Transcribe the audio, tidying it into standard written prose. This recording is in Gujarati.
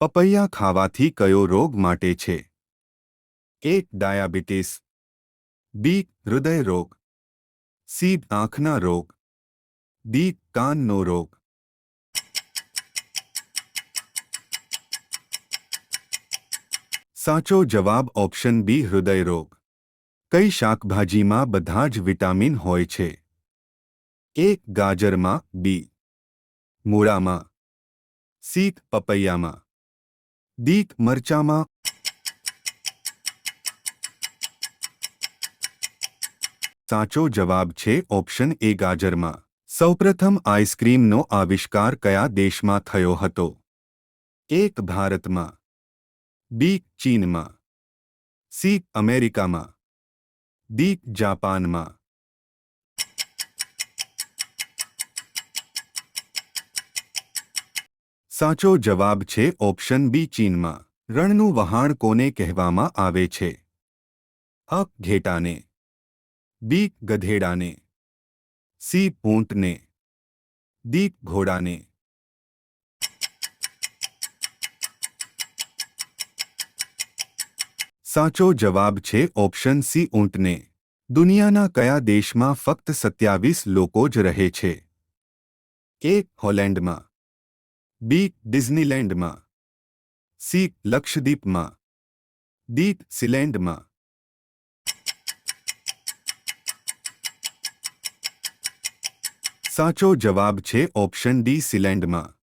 પપૈયા ખાવાથી કયો રોગ માટે છે? એ. ડાયાબિટીસ, બી. હૃદય રોગ, સી. આંખના રોગ, ડી. કાનનો રોગ. સાચો જવાબ ઓપ્શન બી હૃદય રોગ. કઈ શાકભાજીમાં બધા જ વિટામિન હોય છે? એ. ગાજરમાં, બી. મૂળામાં, સી. પપૈયામાં, ડી. મરચામાં. સાચો જવાબ છે ઓપ્શન એ ગાજરમાં. સૌપ્રથમ આઈસ્ક્રીમનો આવિષ્કાર કયા દેશમાં થયો હતો? એ. ભારતમાં, બી. ચીનમાં, સી. અમેરિકામાં, ડી. જાપાનમાં. સાચો જવાબ છે ઓપ્શન બી ચીનમાં. રણનું વહાણ કોને કહેવામાં આવે છે? અ. ઘેટાને, બી. ગધેડાને, સી. ઊંટને, ડી. ઘોડાને. સાચો જવાબ છે ઓપ્શન સી ઊંટને. દુનિયાના કયા દેશમાં ફક્ત 27 લોકો જ રહે છે? એ. હોલેન્ડમાં, બી. ડિઝનીલેન્ડમાં, સી. લક્ષદ્વીપમાં, ડી. સીલેન્ડમાં. સાચો જવાબ છે ઓપ્શન ડી સીલેન્ડમાં.